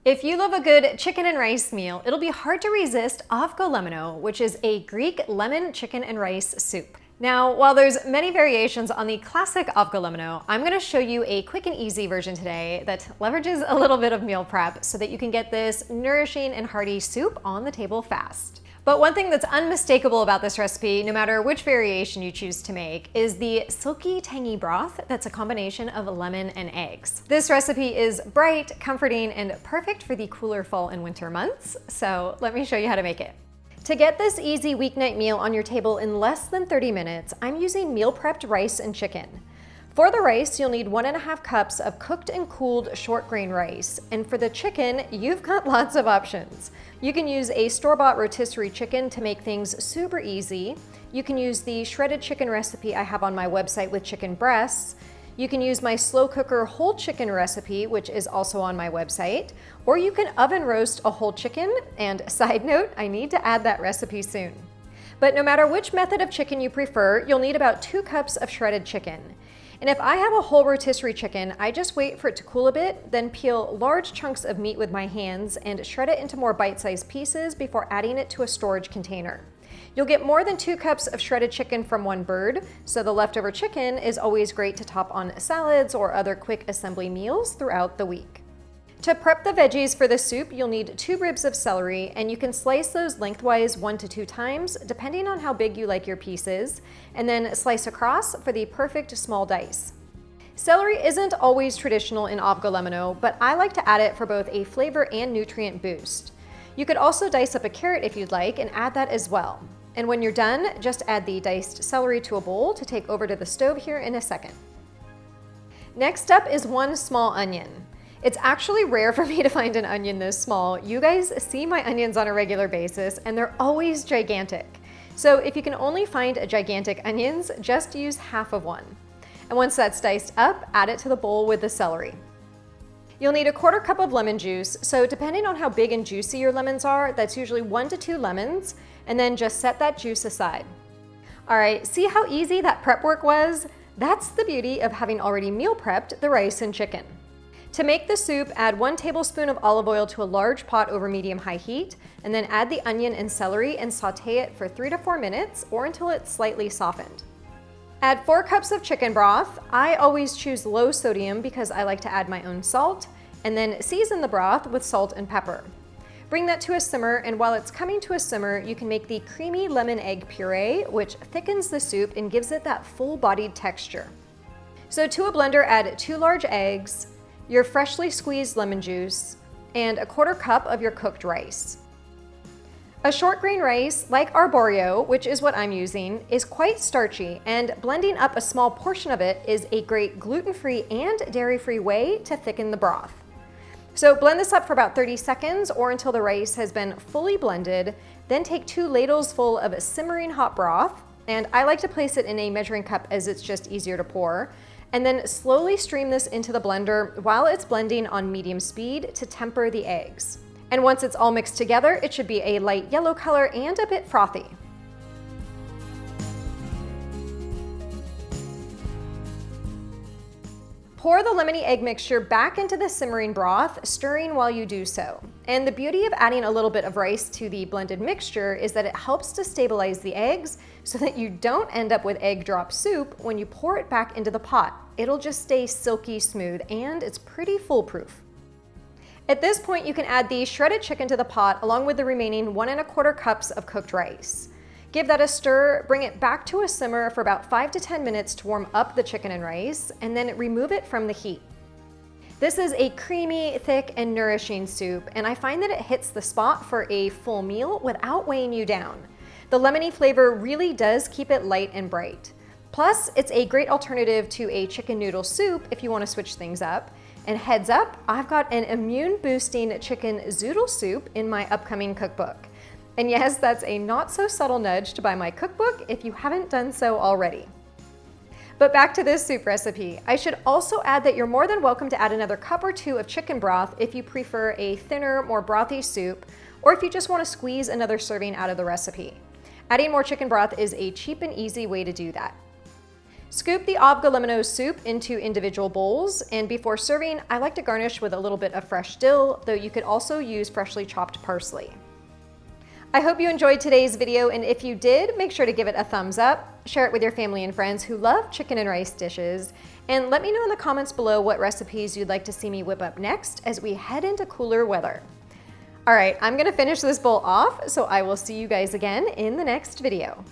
If you love a good chicken and rice meal, it'll be hard to resist AVGOLEMONO, which is a Greek lemon chicken and rice soup. Now, while there's many variations on the classic AVGOLEMONO, I'm gonna show you a quick and easy version today that leverages a little bit of meal prep so that you can get this nourishing and hearty soup on the table fast. But one thing that's unmistakable about this recipe, no matter which variation you choose to make, is the silky, tangy broth that's a combination of lemon and eggs. This recipe is bright, comforting, and perfect for the cooler fall and winter months, so let me show you how to make it. To get this easy weeknight meal on your table in less than 30 minutes, I'm using meal prepped rice and chicken. For the rice, you'll need 1.5 cups of cooked and cooled short grain rice. And for the chicken, you've got lots of options. You can use a store-bought rotisserie chicken to make things super easy. You can use the shredded chicken recipe I have on my website with chicken breasts. You can use my slow cooker whole chicken recipe, which is also on my website. Or you can oven roast a whole chicken. And side note, I need to add that recipe soon. But no matter which method of chicken you prefer, you'll need about 2 cups of shredded chicken. And if I have a whole rotisserie chicken, I just wait for it to cool a bit, then peel large chunks of meat with my hands and shred it into more bite-sized pieces before adding it to a storage container. You'll get more than 2 cups of shredded chicken from one bird, so the leftover chicken is always great to top on salads or other quick assembly meals throughout the week. To prep the veggies for the soup, you'll need 2 ribs of celery, and you can slice those lengthwise 1 to 2 times, depending on how big you like your pieces, and then slice across for the perfect small dice. Celery isn't always traditional in AVGOLEMONO, but I like to add it for both a flavor and nutrient boost. You could also dice up a carrot if you'd like and add that as well. And when you're done, just add the diced celery to a bowl to take over to the stove here in a second. Next up is 1 small onion. It's actually rare for me to find an onion this small. You guys see my onions on a regular basis, and they're always gigantic. So if you can only find a gigantic onions, just use half of one. And once that's diced up, add it to the bowl with the celery. You'll need 1/4 cup of lemon juice, so depending on how big and juicy your lemons are, that's usually 1 to 2 lemons, and then just set that juice aside. All right, see how easy that prep work was? That's the beauty of having already meal prepped the rice and chicken. To make the soup, add 1 tablespoon of olive oil to a large pot over medium-high heat, and then add the onion and celery and saute it for 3 to 4 minutes or until it's slightly softened. Add 4 cups of chicken broth. I always choose low sodium because I like to add my own salt, and then season the broth with salt and pepper. Bring that to a simmer, and while it's coming to a simmer, you can make the creamy lemon egg puree, which thickens the soup and gives it that full-bodied texture. So to a blender, add 2 large eggs, your freshly squeezed lemon juice, and 1/4 cup of your cooked rice. A short grain rice, like arborio, which is what I'm using, is quite starchy, and blending up a small portion of it is a great gluten-free and dairy-free way to thicken the broth. So blend this up for about 30 seconds or until the rice has been fully blended, then take 2 ladles full of simmering hot broth, and I like to place it in a measuring cup as it's just easier to pour, and then slowly stream this into the blender while it's blending on medium speed to temper the eggs. And once it's all mixed together, it should be a light yellow color and a bit frothy. Pour the lemony egg mixture back into the simmering broth, stirring while you do so. And the beauty of adding a little bit of rice to the blended mixture is that it helps to stabilize the eggs so that you don't end up with egg drop soup when you pour it back into the pot. It'll just stay silky smooth, and it's pretty foolproof. At this point, you can add the shredded chicken to the pot along with the remaining 1.25 cups of cooked rice. Give that a stir, bring it back to a simmer for about 5 to 10 minutes to warm up the chicken and rice, and then remove it from the heat. This is a creamy, thick, and nourishing soup, and I find that it hits the spot for a full meal without weighing you down. The lemony flavor really does keep it light and bright. Plus, it's a great alternative to a chicken noodle soup if you want to switch things up. And heads up, I've got an immune-boosting chicken zoodle soup in my upcoming cookbook. And yes, that's a not-so-subtle nudge to buy my cookbook if you haven't done so already. But back to this soup recipe. I should also add that you're more than welcome to add another cup or 2 of chicken broth if you prefer a thinner, more brothy soup, or if you just want to squeeze another serving out of the recipe. Adding more chicken broth is a cheap and easy way to do that. Scoop the Avgolemono soup into individual bowls, and before serving, I like to garnish with a little bit of fresh dill, though you could also use freshly chopped parsley. I hope you enjoyed today's video, and if you did, make sure to give it a thumbs up, share it with your family and friends who love chicken and rice dishes, and let me know in the comments below what recipes you'd like to see me whip up next as we head into cooler weather. All right, I'm gonna finish this bowl off, so I will see you guys again in the next video.